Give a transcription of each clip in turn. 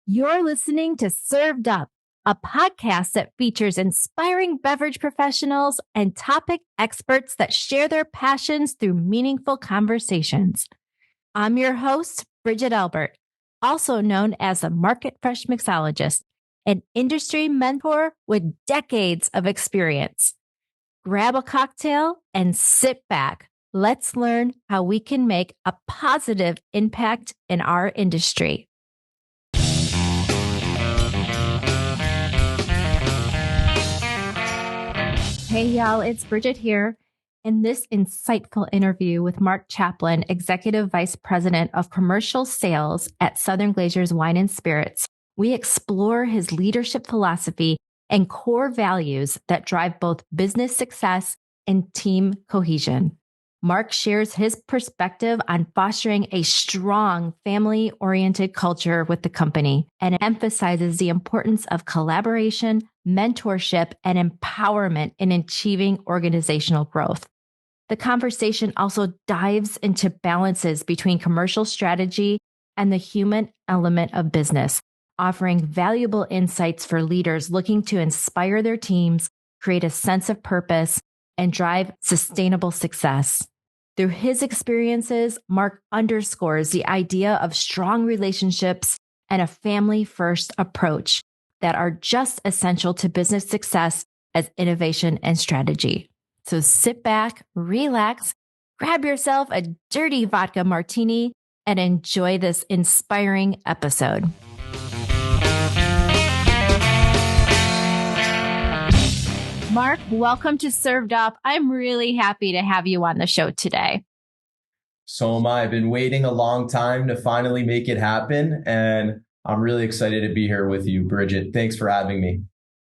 You're listening to Served Up, a podcast that features inspiring beverage professionals and topic experts that share their passions through meaningful conversations. I'm your host, Bridget Albert, also known as a Market Fresh Mixologist, an industry mentor with decades of experience. Grab a cocktail and sit back. Let's learn how we can make a positive impact in our industry. Hey, y'all, it's Bridget here. In this insightful interview with Mark Chaplin, Executive Vice President of Commercial Sales at Southern Glazer's Wine and Spirits, we explore his leadership philosophy and core values that drive both business success and team cohesion. Mark shares his perspective on fostering a strong family-oriented culture with the company and emphasizes the importance of collaboration, mentorship, and empowerment in achieving organizational growth. The conversation also dives into balances between commercial strategy and the human element of business, offering valuable insights for leaders looking to inspire their teams, create a sense of purpose, and drive sustainable success. Through his experiences, Mark underscores the idea of strong relationships and a family-first approach that are just essential to business success as innovation and strategy. So sit back, relax, grab yourself a dirty vodka martini, and enjoy this inspiring episode. Mark, welcome to Served Up. I'm really happy to have you on the show today. So am I. I've been waiting a long time to finally make it happen, and I'm really excited to be here with you, Bridget. Thanks for having me.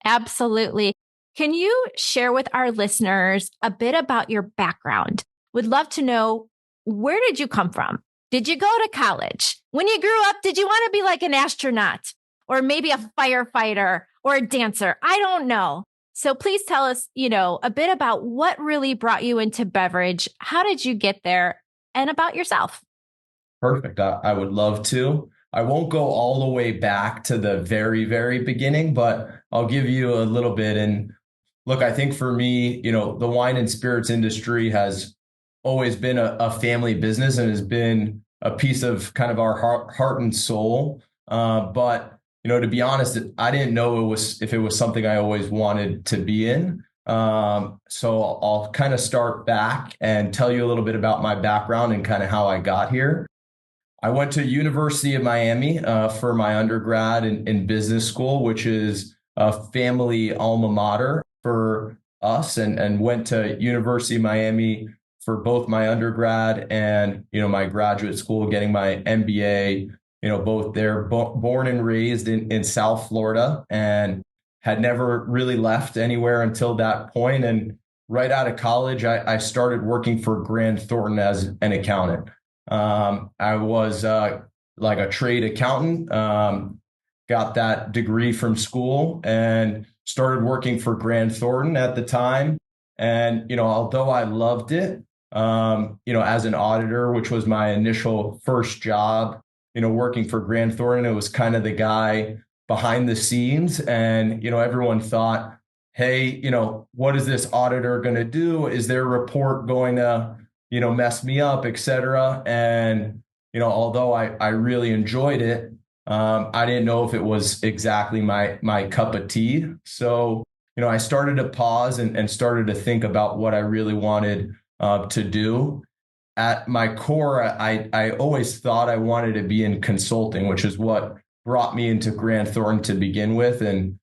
Absolutely. Can you share with our listeners a bit about your background? Would love to know, where did you come from? Did you go to college? When you grew up, did you want to be like an astronaut or maybe a firefighter or a dancer? I don't know. So please tell us, a bit about what really brought you into beverage. How did you get there, and about yourself? Perfect. I would love to. I won't go all the way back to the very, very beginning, but I'll give you a little bit. And look, I think for me, the wine and spirits industry has always been a family business and has been a piece of kind of our heart and soul. But to be honest, I didn't know if it was something I always wanted to be in. So I'll kind of start back and tell you a little bit about my background and kind of how I got here. I went to University of Miami for my undergrad in business school, which is a family alma mater for us, and went to University of Miami for both my undergrad and my graduate school, getting my MBA. Both there, born and raised in South Florida, and had never really left anywhere until that point. And right out of college, I started working for Grant Thornton as an accountant. I was like a trade accountant, got that degree from school and started working for Grant Thornton at the time. And, although I loved it, as an auditor, which was my initial first job, working for Grant Thornton, it was kind of the guy behind the scenes. And, everyone thought, hey, what is this auditor going to do? Is their report going to, mess me up, et cetera? And, although I really enjoyed it, I didn't know if it was exactly my cup of tea. So, I started to pause and started to think about what I really wanted to do. At my core, I always thought I wanted to be in consulting, which is what brought me into Grant Thornton to begin with. And,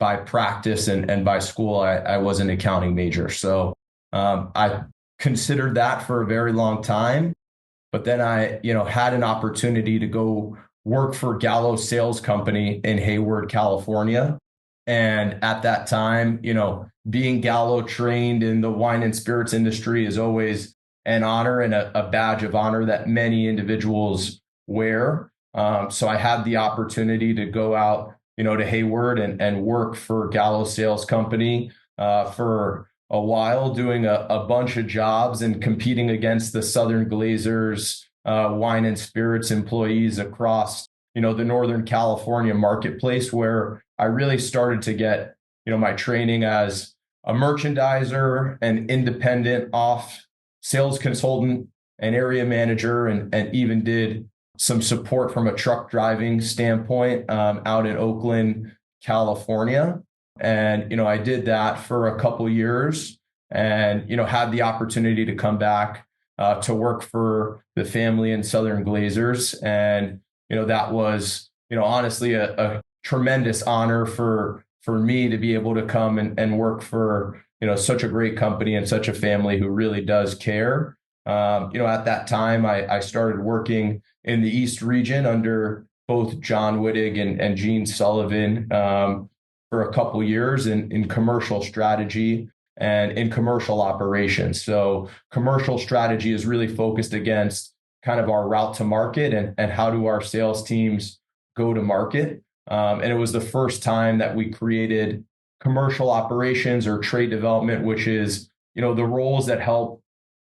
by practice and by school, I was an accounting major. So I considered that for a very long time. But then I, had an opportunity to go work for Gallo Sales Company in Hayward, California. And at that time, being Gallo trained in the wine and spirits industry is always an honor and a badge of honor that many individuals wear. So I had the opportunity to go out, to Hayward and work for Gallo Sales Company for a while, doing a bunch of jobs and competing against the Southern Glazer's wine and spirits employees across, the Northern California marketplace, where I really started to get, my training as a merchandiser, an independent off sales consultant, an area manager, and even did some support from a truck driving standpoint out in Oakland, California. And, I did that for a couple years and, had the opportunity to come back to work for the family in Southern Glazers. And, that was, honestly a tremendous honor for me to be able to come and work for, such a great company and such a family who really does care. At that time, I started working in the East region under both John Wittig and Gene Sullivan for a couple years in commercial strategy and in commercial operations. So commercial strategy is really focused against kind of our route to market and how do our sales teams go to market. And it was the first time that we created commercial operations or trade development, which is, the roles that help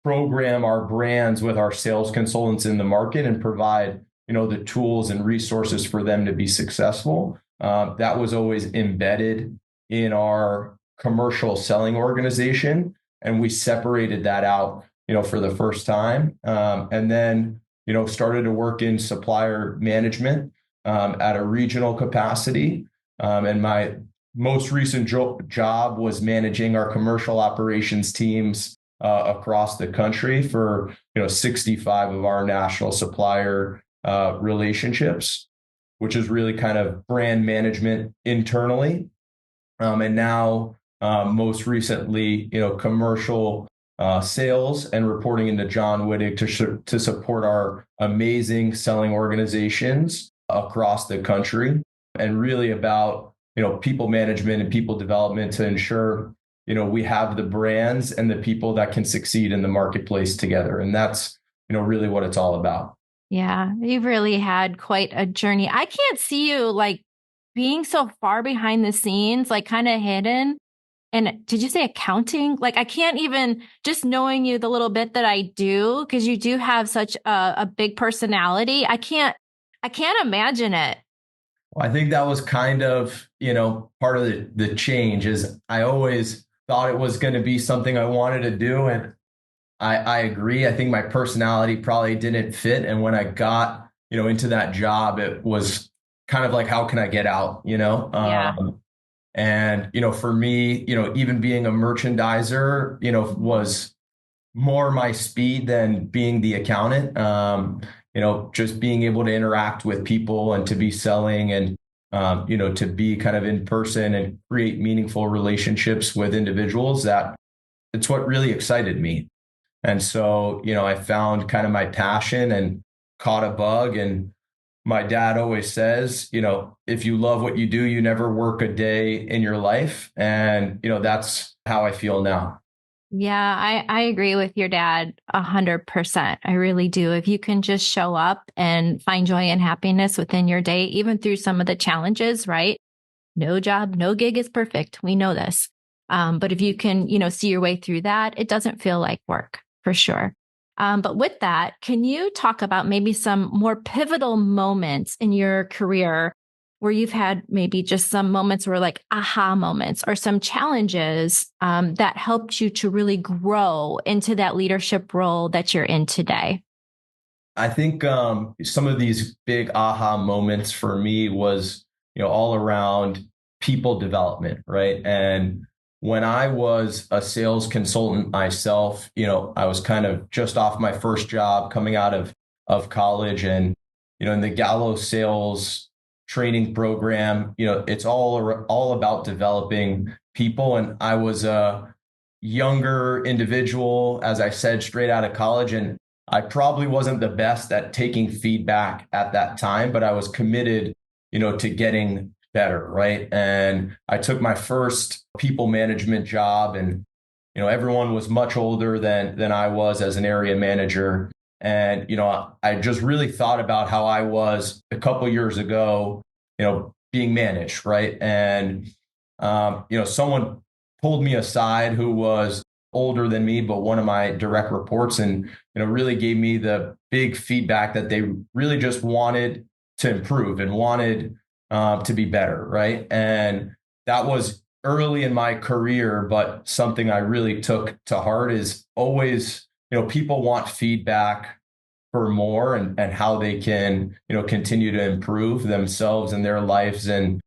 program our brands with our sales consultants in the market and provide, the tools and resources for them to be successful. That was always embedded in our commercial selling organization. And we separated that out, for the first time. And then, started to work in supplier management at a regional capacity. And my most recent job was managing our commercial operations teams across the country for 65 of our national supplier relationships, which is really kind of brand management internally. And now most recently, commercial sales and reporting into John Wittig to support our amazing selling organizations across the country, and really about people management and people development to ensure we have the brands and the people that can succeed in the marketplace together. And that's really what it's all about. Yeah, you've really had quite a journey. I can't see you like being so far behind the scenes, like kind of hidden. And did you say accounting? Like, I can't even, just knowing you the little bit that I do, because you do have such a big personality. I can't imagine it. Well, I think that was kind of, part of the change is I always thought it was going to be something I wanted to do. And I agree. I think my personality probably didn't fit. And when I got, into that job, it was kind of like, how can I get out, Yeah. And, for me, even being a merchandiser, was more my speed than being the accountant. Just being able to interact with people and to be selling and, to be kind of in person and create meaningful relationships with individuals, that it's what really excited me. And so, I found kind of my passion and caught a bug. And my dad always says, if you love what you do, you never work a day in your life. And, that's how I feel now. Yeah, I agree with your dad 100%. I really do. If you can just show up and find joy and happiness within your day, even through some of the challenges, right? No job, no gig is perfect. We know this. But if you can, see your way through that, it doesn't feel like work for sure. But with that, can you talk about maybe some more pivotal moments in your career where you've had maybe just some moments where like aha moments or some challenges that helped you to really grow into that leadership role that you're in today? I think some of these big aha moments for me was, all around people development, right? And when I was a sales consultant myself, I was kind of just off my first job coming out of college, and, in the Gallo sales training program, it's all about developing people. And I was a younger individual, as I said, straight out of college, and I probably wasn't the best at taking feedback at that time, but I was committed, to getting better, right? And I took my first people management job, and everyone was much older than I was as an area manager. And I just really thought about how I was a couple years ago, being managed, right? And someone pulled me aside who was older than me, but one of my direct reports, and really gave me the big feedback that they really just wanted to improve and wanted to be better, right? And that was early in my career, but something I really took to heart is always, people want feedback for more and how they can, continue to improve themselves and their lives and,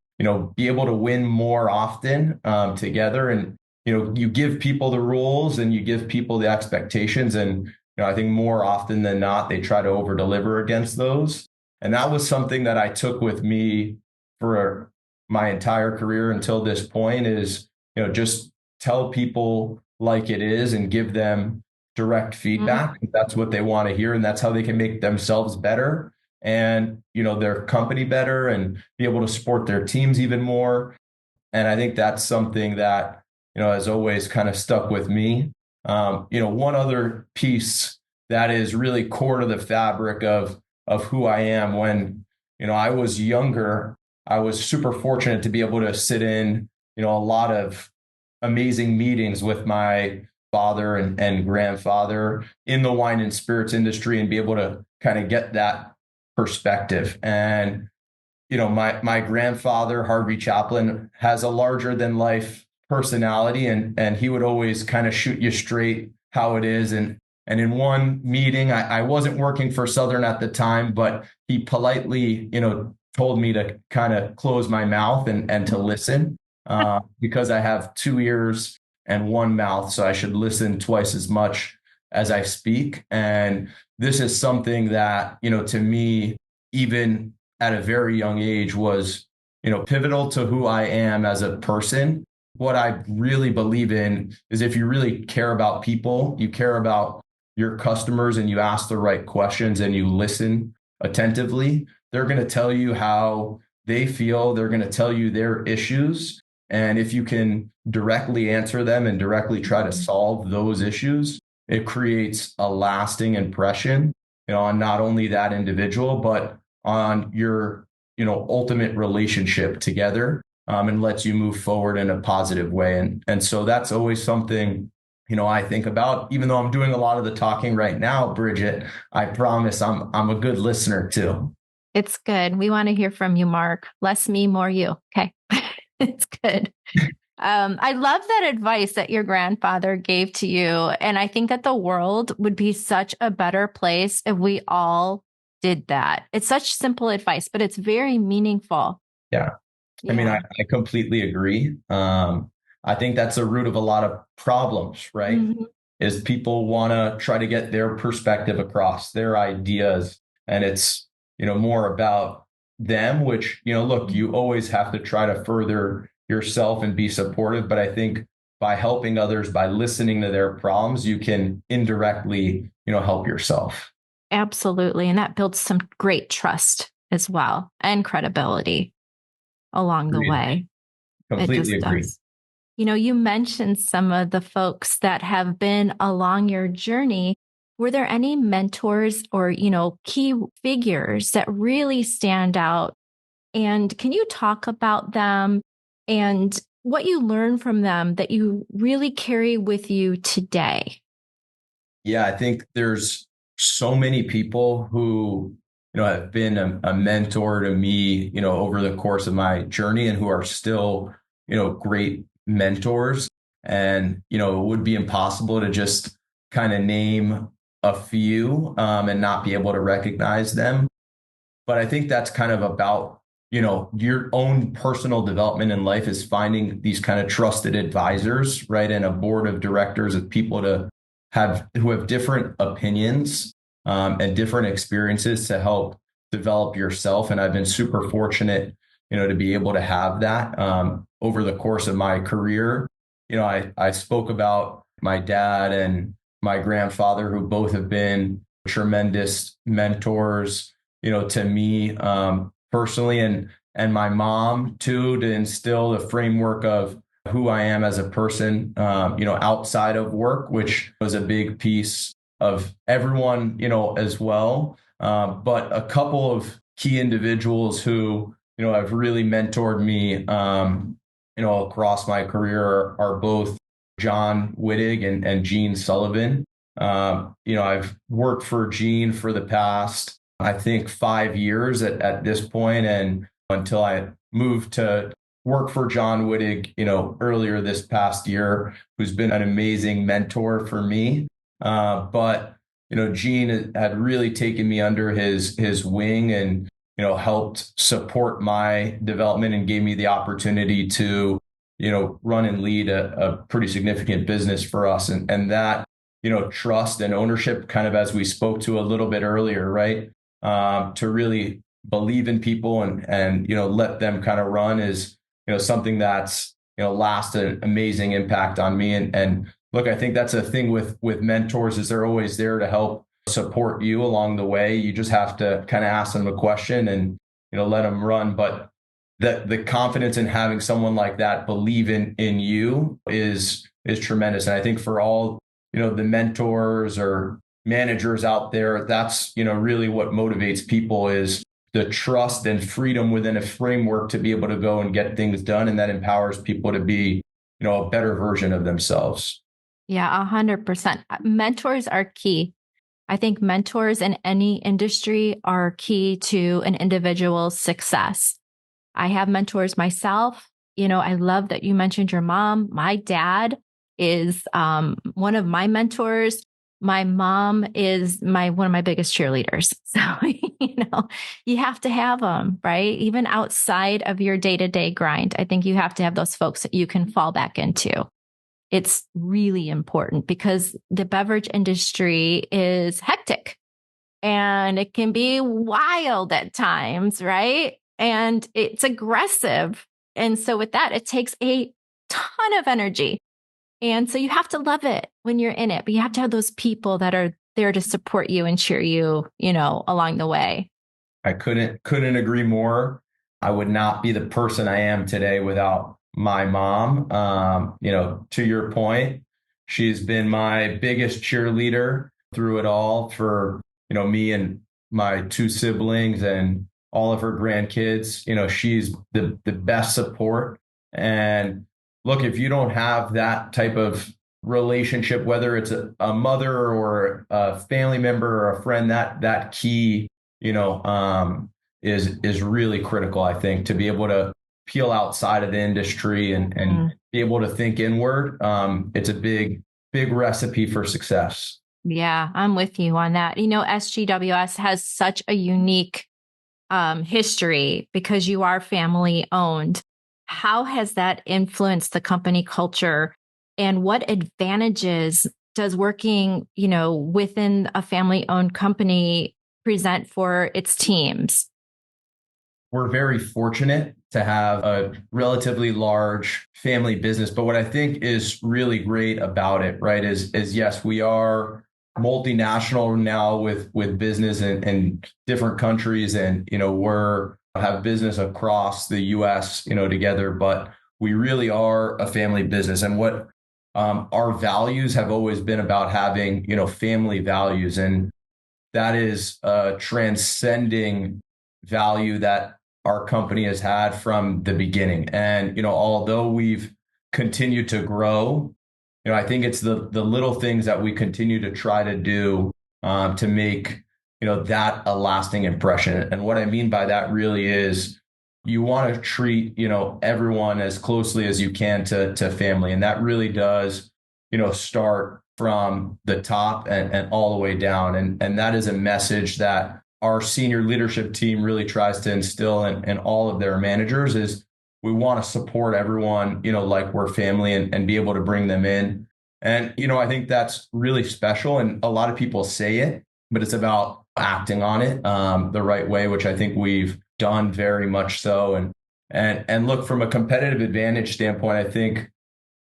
be able to win more often together. And, you give people the rules and you give people the expectations. And, I think more often than not, they try to over deliver against those. And that was something that I took with me for my entire career until this point is, just tell people like it is and give them direct feedback. That's what they want to hear. And that's how they can make themselves better and, their company better and be able to support their teams even more. And I think that's something that, has always kind of stuck with me. One other piece that is really core to the fabric of who I am when, I was younger, I was super fortunate to be able to sit in, a lot of amazing meetings with my father and grandfather in the wine and spirits industry and be able to kind of get that perspective. And, my grandfather, Harvey Chaplin, has a larger than life personality and he would always kind of shoot you straight how it is. And in one meeting, I wasn't working for Southern at the time, but he politely, told me to kind of close my mouth and to listen because I have two ears and one mouth. So I should listen twice as much as I speak. And this is something that, to me, even at a very young age was, pivotal to who I am as a person. What I really believe in is if you really care about people, you care about your customers and you ask the right questions and you listen attentively, they're going to tell you how they feel. They're going to tell you their issues. And if you can directly answer them and directly try to solve those issues, it creates a lasting impression, on not only that individual, but on your, ultimate relationship together, and lets you move forward in a positive way. And so that's always something, I think about, even though I'm doing a lot of the talking right now, Bridget, I promise I'm a good listener too. It's good. We want to hear from you, Mark. Less me, more you. Okay. It's good. I love that advice that your grandfather gave to you. And I think that the world would be such a better place if we all did that. It's such simple advice, but it's very meaningful. Yeah. I mean, I completely agree. I think that's the root of a lot of problems, right? Mm-hmm. Is people want to try to get their perspective across, their ideas, and it's, more about them, which, look, you always have to try to further yourself and be supportive. But I think by helping others, by listening to their problems, you can indirectly, help yourself. Absolutely. And that builds some great trust as well and credibility along the way. Completely agree. You mentioned some of the folks that have been along your journey. Were there any mentors or, key figures that really stand out? And can you talk about them and what you learned from them that you really carry with you today? Yeah, I think there's so many people who, have been a mentor to me, over the course of my journey and who are still, great mentors. And, it would be impossible to just kind of name a few and not be able to recognize them. But I think that's kind of about, your own personal development in life is finding these kind of trusted advisors, right? And a board of directors of people who have different opinions and different experiences to help develop yourself. And I've been super fortunate, to be able to have that over the course of my career. I spoke about my dad and my grandfather, who both have been tremendous mentors, to me personally, and my mom too, to instill the framework of who I am as a person, outside of work, which was a big piece of everyone, as well. But a couple of key individuals who, have really mentored me, across my career are both John Wittig and Gene Sullivan. I've worked for Gene for the past I think 5 years at this point, and until I moved to work for John Wittig, earlier this past year, who's been an amazing mentor for me. But Gene had really taken me under his wing and helped support my development and gave me the opportunity to run and lead a pretty significant business for us, and that trust and ownership, kind of as we spoke to a little bit earlier, right? To really believe in people and let them kind of run is something that's lasted an amazing impact on me. And look, I think that's a thing with mentors, is they're always there to help support you along the way. You just have to kind of ask them a question and let them run. But the confidence in having someone like that believe in you is tremendous. And I think for all the mentors or managers out there, that's really what motivates people, is the trust and freedom within a framework to be able to go and get things done. And that empowers people to be, a better version of themselves. Yeah, 100%. Mentors are key. I think mentors in any industry are key to an individual's success. I have mentors myself. I love that you mentioned your mom. My dad is one of my mentors. My mom is one of my biggest cheerleaders. So, you have to have them, right? Even outside of your day-to-day grind, I think you have to have those folks that you can fall back into. It's really important because the beverage industry is hectic and it can be wild at times, right? And it's aggressive. And so with that, it takes a ton of energy. And so you have to love it when you're in it, but you have to have those people that are there to support you and cheer you, along the way. I couldn't agree more. I would not be the person I am today without my mom. To your point, she's been my biggest cheerleader through it all for, me and my two siblings and all of her grandkids. She's the best support. And look, if you don't have that type of relationship, whether it's a mother or a family member or a friend, that key, is really critical, I think, to be able to peel outside of the industry and be able to think inward. It's a big recipe for success. Yeah, I'm with you on that. SGWS has such a unique history because you are family owned. How has that influenced the company culture, and what advantages does working, within a family owned company present for its teams? We're very fortunate to have a relatively large family business, but what I think is really great about it, right, is yes, we are multinational now with business in different countries, and we're have business across the US together, but we really are a family business. And what our values have always been about having family values, and that is a transcending value that our company has had from the beginning. And although we've continued to grow, I think it's the little things that we continue to try to do to make that a lasting impression. And what I mean by that really is you want to treat everyone as closely as you can to family, and that really does start from the top and all the way down. And that is a message that our senior leadership team really tries to instill in all of their managers, is we want to support everyone, like we're family, and be able to bring them in. And, I think that's really special. And a lot of people say it, but it's about acting on it the right way, which I think we've done very much so. And look, from a competitive advantage standpoint, I think,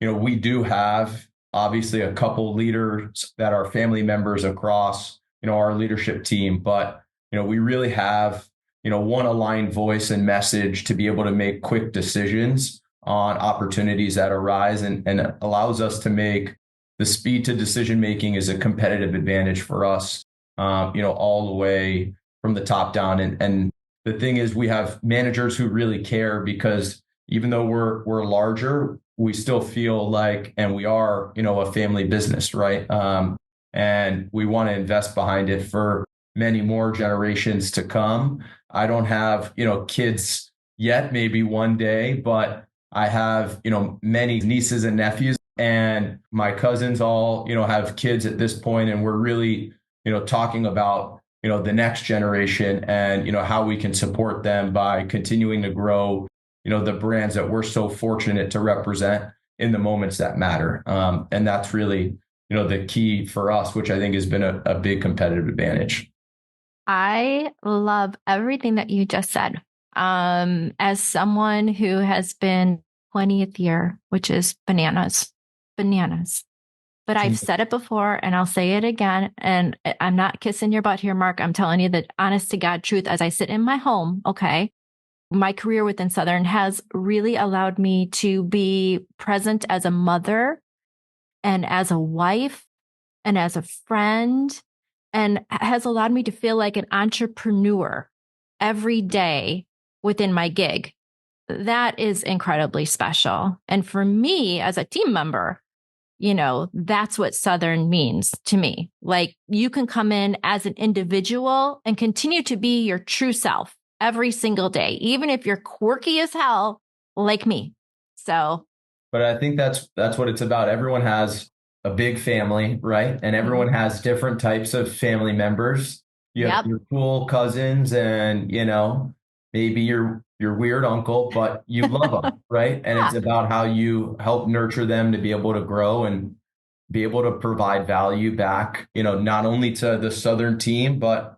we do have obviously a couple leaders that are family members across, our leadership team, but we really have, one aligned voice and message to be able to make quick decisions on opportunities that arise, and it allows us to make the speed to decision making is a competitive advantage for us, all the way from the top down. And the thing is, we have managers who really care, because even though we're larger, we still feel like, and we are, a family business, right? And we want to invest behind it for many more generations to come. I don't have, kids yet, maybe one day, but I have, many nieces and nephews, and my cousins all, have kids at this point, and we're really, talking about, the next generation and, how we can support them by continuing to grow, the brands that we're so fortunate to represent in the moments that matter. And that's really, the key for us, which I think has been a big competitive advantage. I love everything that you just said. As someone who has been 20th year, which is bananas, bananas. But I've said it before and I'll say it again. And I'm not kissing your butt here, Mark. I'm telling you the honest to God truth as I sit in my home. Okay. My career within Southern has really allowed me to be present as a mother and as a wife and as a friend, and has allowed me to feel like an entrepreneur every day within my gig. That is incredibly special. And for me as a team member, that's what Southern means to me. Like, you can come in as an individual and continue to be your true self every single day, even if you're quirky as hell, like me. So, but I think that's what it's about. Everyone has a big family, right? And everyone has different types of family members. You have your cool cousins and, maybe your weird uncle, but you love them, right? And it's about how you help nurture them to be able to grow and be able to provide value back, not only to the Southern team, but,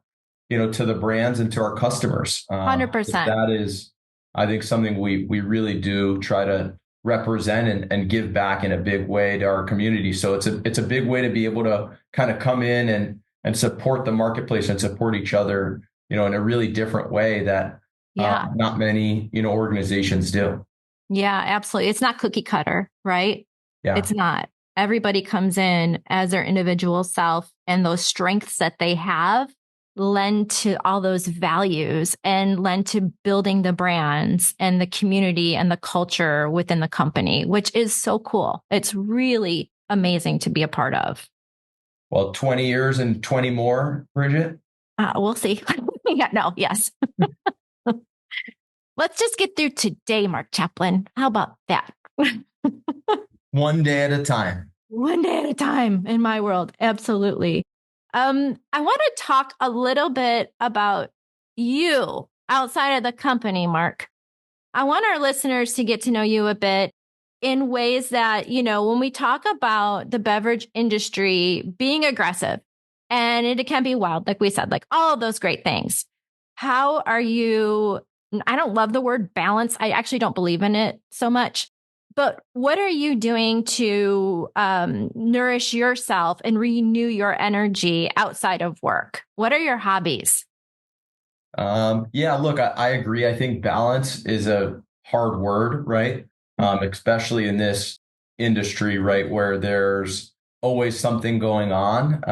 to the brands and to our customers. 100%. That is, I think, something we really do try to represent and give back in a big way to our community. So it's a big way to be able to kind of come in and support the marketplace and support each other, in a really different way that not many, organizations do. Yeah, absolutely. It's not cookie cutter, right? Yeah. It's not. Everybody comes in as their individual self, and those strengths that they have lend to all those values and lend to building the brands and the community and the culture within the company, which is so cool. It's really amazing to be a part of. Well, 20 years and 20 more, Bridget? We'll see. Yes. Let's just get through today, Mark Chaplin. How about that? One day at a time. One day at a time in my world. Absolutely. I want to talk a little bit about you outside of the company, Mark. I want our listeners to get to know you a bit in ways that, when we talk about the beverage industry being aggressive, and it can be wild, like we said, like all of those great things. How are you? I don't love the word balance. I actually don't believe in it so much. But what are you doing to nourish yourself and renew your energy outside of work? What are your hobbies? Yeah, look, I agree. I think balance is a hard word, right? Especially in this industry, right, where there's always something going on.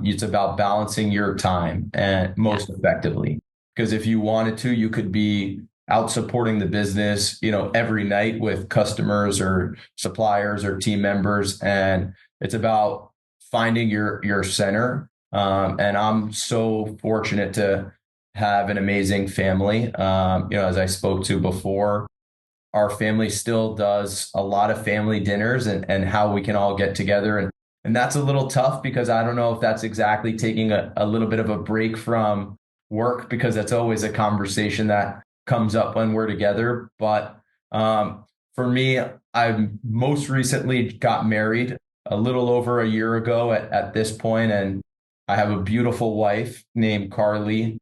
It's about balancing your time and most effectively. Because if you wanted to, you could be out supporting the business, every night with customers or suppliers or team members. And it's about finding your center. And I'm so fortunate to have an amazing family. As I spoke to before, our family still does a lot of family dinners and how we can all get together. And that's a little tough because I don't know if that's exactly taking a little bit of a break from work, because that's always a conversation that comes up when we're together. But for me, I most recently got married a little over a year ago at this point, and I have a beautiful wife named Carly,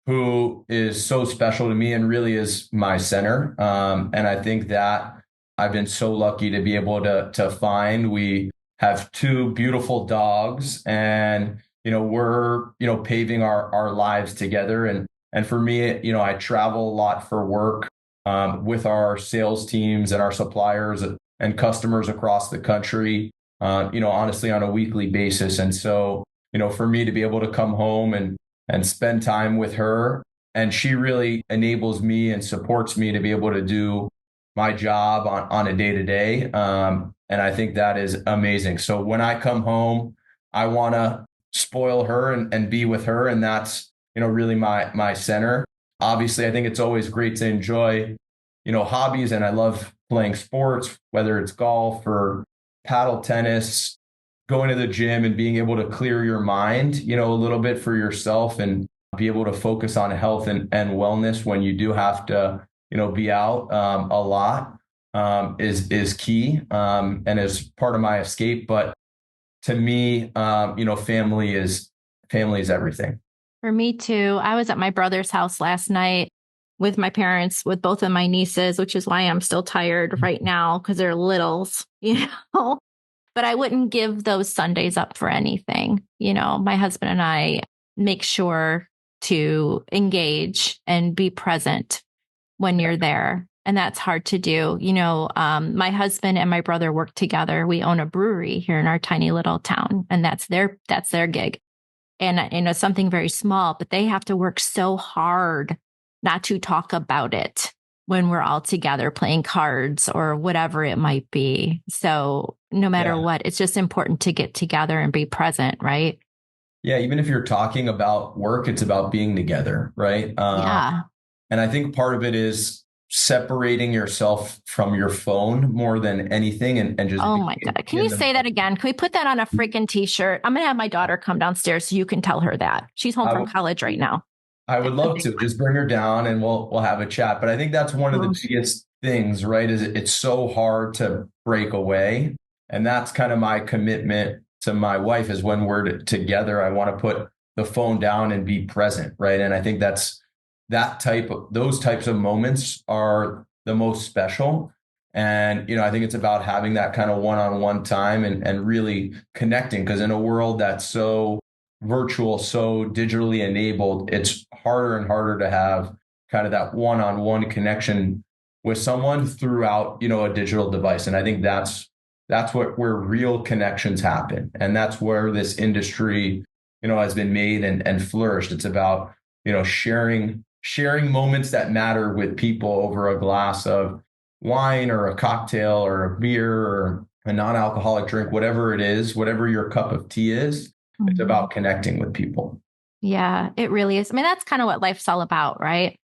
who is so special to me and really is my center. And I think that I've been so lucky to be able to find. We have two beautiful dogs, and we're paving our lives together. And for me, I travel a lot for work with our sales teams and our suppliers and customers across the country, honestly on a weekly basis. And so, for me to be able to come home and spend time with her, and she really enables me and supports me to be able to do my job on a day to day. And I think that is amazing. So when I come home, I want to spoil her and be with her. And that's, really my center. Obviously, I think it's always great to enjoy, hobbies. And I love playing sports, whether it's golf or paddle tennis, going to the gym and being able to clear your mind, a little bit for yourself and be able to focus on health and wellness when you do have to, be out a lot is key and is part of my escape. But to me, family is everything. For me too. I was at my brother's house last night with my parents, with both of my nieces, which is why I'm still tired right now because they're littles, But I wouldn't give those Sundays up for anything. My husband and I make sure to engage and be present when you're there. And that's hard to do. My husband and my brother work together. We own a brewery here in our tiny little town, and that's their gig. And something very small, but they have to work so hard not to talk about it when we're all together playing cards or whatever it might be. So no matter what, it's just important to get together and be present, right? Yeah, even if you're talking about work, it's about being together, right? Yeah. And I think part of it is separating yourself from your phone more than anything and just. Oh my God. Can you say that again? Can we put that on a freaking t-shirt? I'm going to have my daughter come downstairs so you can tell her that. She's home from college right now. I would love to just bring her down and we'll have a chat. But I think that's one of the biggest things, right? Is it's so hard to break away. And that's kind of my commitment to my wife is when we're together, I want to put the phone down and be present, right? And I think those types of moments are the most special. And, I think it's about having that kind of one-on-one time and really connecting, because in a world that's so virtual, so digitally enabled, it's harder and harder to have kind of that one-on-one connection with someone throughout, a digital device. And I think that's where real connections happen. And that's where this industry, has been made and flourished. It's about, sharing moments that matter with people over a glass of wine or a cocktail or a beer or a non-alcoholic drink, whatever it is, whatever your cup of tea is. It's about connecting with people. Yeah, it really is. I mean, that's kind of what life's all about, right?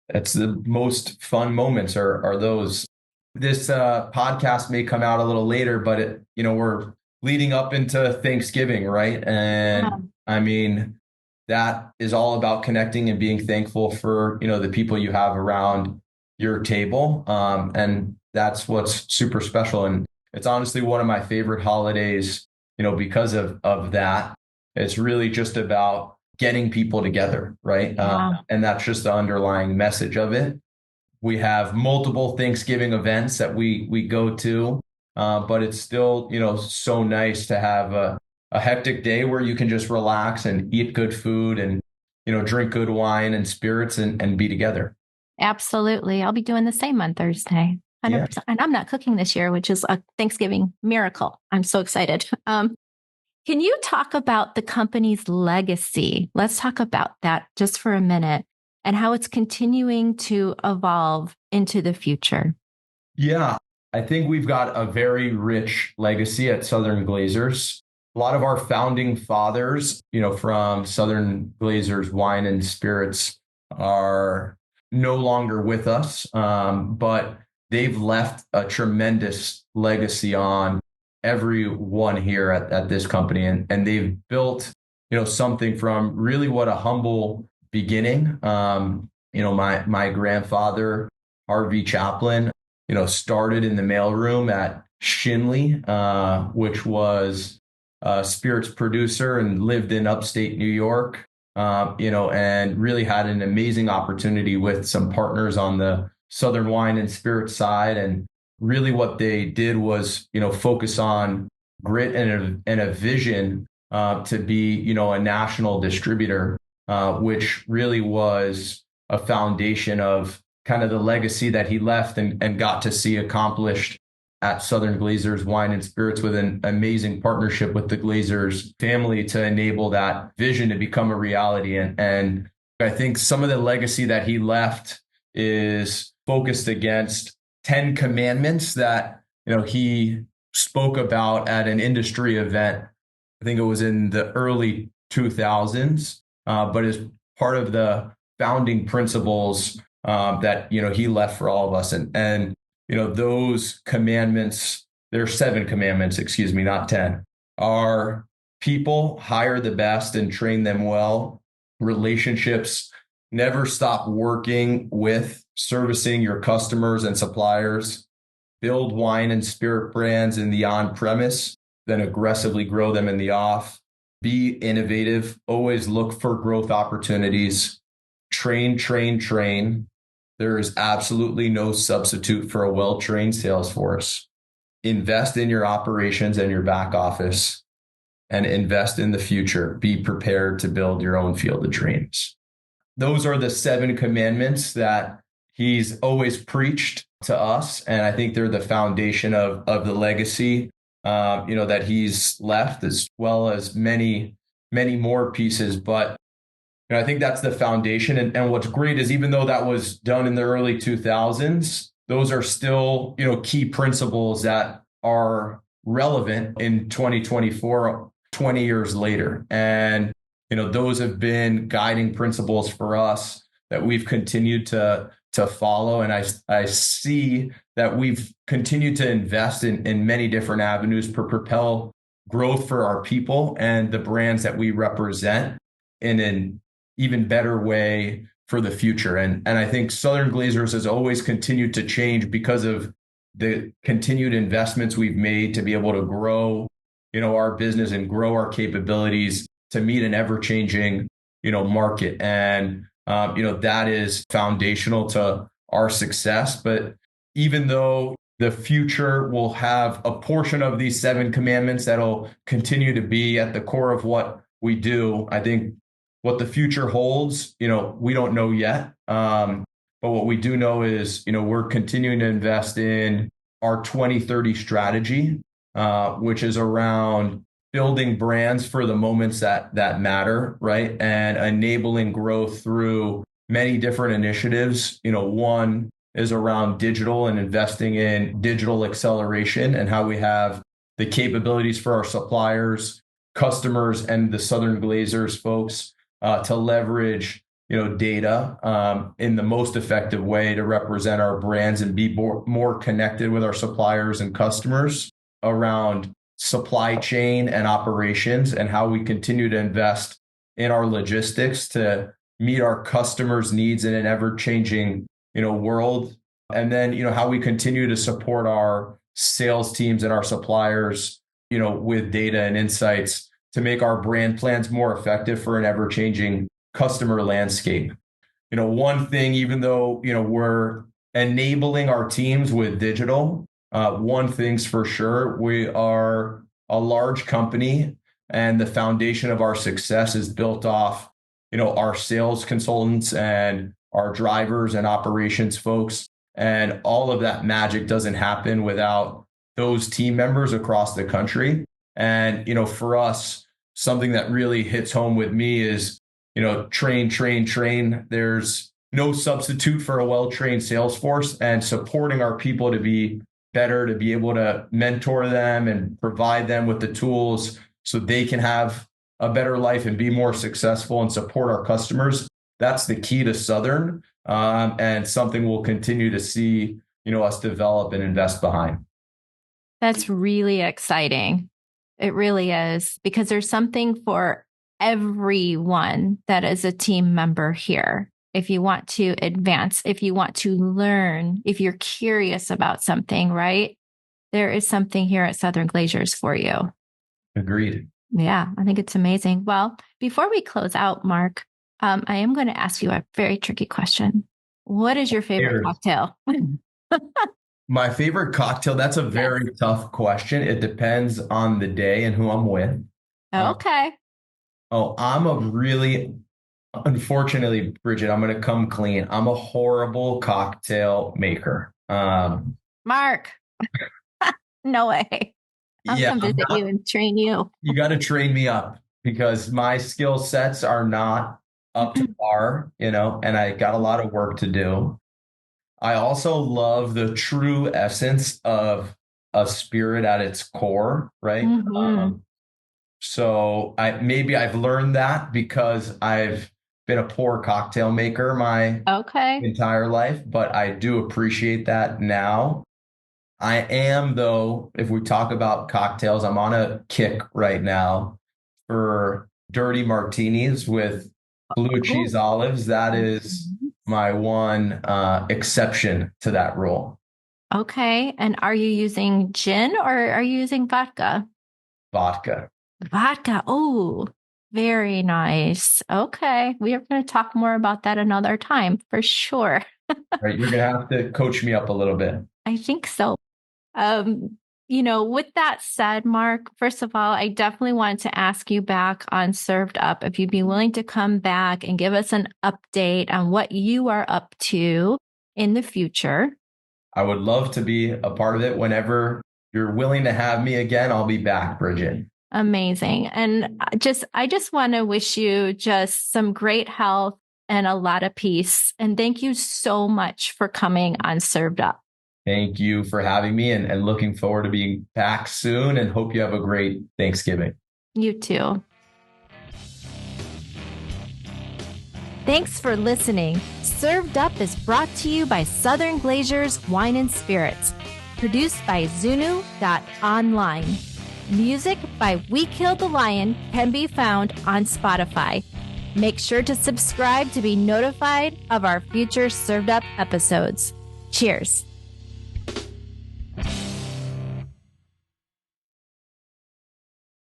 It's the most fun moments are those. This podcast may come out a little later, but we're leading up into Thanksgiving, right? And I mean, that is all about connecting and being thankful for, the people you have around your table. And that's what's super special. And it's honestly one of my favorite holidays, because of that. It's really just about getting people together, right? And that's just the underlying message of it. We have multiple Thanksgiving events that we go to, but it's still, so nice to have a hectic day where you can just relax and eat good food and, drink good wine and spirits and be together. Absolutely. I'll be doing the same on Thursday. 100%. Yeah. And I'm not cooking this year, which is a Thanksgiving miracle. I'm so excited. Can you talk about the company's legacy? Let's talk about that just for a minute and how it's continuing to evolve into the future. Yeah, I think we've got a very rich legacy at Southern Glazers. A lot of our founding fathers, from Southern Glazers Wine and Spirits are no longer with us, but they've left a tremendous legacy on everyone here at this company. And they've built, something from really what a humble beginning. My grandfather, Harvey Chaplin, started in the mailroom at Shinley, which was a spirits producer and lived in upstate New York, and really had an amazing opportunity with some partners on the Southern Wine and Spirits side. And really what they did was, focus on grit and a vision to be, a national distributor, which really was a foundation of kind of the legacy that he left and got to see accomplished at Southern Glazers Wine and Spirits with an amazing partnership with the Glazers family to enable that vision to become a reality. And I think some of the legacy that he left is focused against 10 commandments that, he spoke about at an industry event I think it was in the early 2000s, but is part of the founding principles that he left for all of us. And those commandments, there are 7 commandments, excuse me, not 10, are people, hire the best and train them well. Relationships, never stop working with servicing your customers and suppliers. Build wine and spirit brands in the on premise, then aggressively grow them in the off. Be innovative, always look for growth opportunities. Train, train, train. There is absolutely no substitute for a well-trained sales force. Invest in your operations and your back office, and invest in the future. Be prepared to build your own field of dreams. Those are the 7 commandments that he's always preached to us. And I think they're the foundation of the legacy, that he's left, as well as many, many more pieces. But I think that's the foundation. And what's great is, even though that was done in the early 2000s, those are still, key principles that are relevant in 2024, 20 years later. And, those have been guiding principles for us that we've continued to follow. And I see that we've continued to invest in many different avenues to propel growth for our people and the brands that we represent in an even better way for the future. And I think Southern Glazers has always continued to change because of the continued investments we've made to be able to grow, our business and grow our capabilities to meet an ever-changing, market. And, that is foundational to our success. But even though the future will have a portion of these 7 commandments that'll continue to be at the core of what we do, I think what the future holds, we don't know yet. But what we do know is, we're continuing to invest in our 2030 strategy, which is around building brands for the moments that matter, right? And enabling growth through many different initiatives. One is around digital and investing in digital acceleration, and how we have the capabilities for our suppliers, customers, and the Southern Glazers folks to leverage data in the most effective way to represent our brands and be more connected with our suppliers and customers, around supply chain and operations, and how we continue to invest in our logistics to meet our customers' needs in an ever-changing world. And then how we continue to support our sales teams and our suppliers with data and insights to make our brand plans more effective for an ever-changing customer landscape. One thing, even though we're enabling our teams with digital, one thing's for sure: we are a large company, and the foundation of our success is built off our sales consultants and our drivers and operations folks. And all of that magic doesn't happen without those team members across the country. And for us, something that really hits home with me is train, train, train. There's no substitute for a well-trained sales force, and supporting our people to be better, to be able to mentor them and provide them with the tools so they can have a better life and be more successful and support our customers. That's the key to Southern, and something we'll continue to see us develop and invest behind. That's really exciting. It really is, because there's something for everyone that is a team member here. If you want to advance, if you want to learn, if you're curious about something, right? There is something here at Southern Glazers for you. Agreed. Yeah, I think it's amazing. Well, before we close out, Mark, I am going to ask you a very tricky question. What is your favorite cocktail? My favorite cocktail, that's a very tough question. It depends on the day and who I'm with. Okay. Unfortunately, Bridget, I'm going to come clean. I'm a horrible cocktail maker. Mark, no way. I'll come visit you and train you. You got to train me up, because my skill sets are not up to par, and I got a lot of work to do. I also love the true essence of a spirit at its core, right? So maybe I've learned that because I've been a poor cocktail maker my Okay. entire life, but I do appreciate that now. I am, though, if we talk about cocktails, I'm on a kick right now for dirty martinis with blue cheese Cool. olives. That is my one exception to that rule. Okay. And are you using gin or are you using vodka? Vodka. Vodka. Oh, very nice. Okay. We are going to talk more about that another time for sure. Right? You're gonna have to coach me up a little bit. I think so. With that said, Mark, first of all, I definitely wanted to ask you back on Served Up if you'd be willing to come back and give us an update on what you are up to in the future. I would love to be a part of it whenever you're willing to have me again. I'll be back, Bridget. Amazing. And I just want to wish you just some great health and a lot of peace. And thank you so much for coming on Served Up. Thank you for having me and looking forward to being back soon and hope you have a great Thanksgiving. You too. Thanks for listening. Served Up is brought to you by Southern Glazer's Wine and Spirits. Produced by Zunu.online. Music by We Killed the Lion can be found on Spotify. Make sure to subscribe to be notified of our future Served Up episodes. Cheers.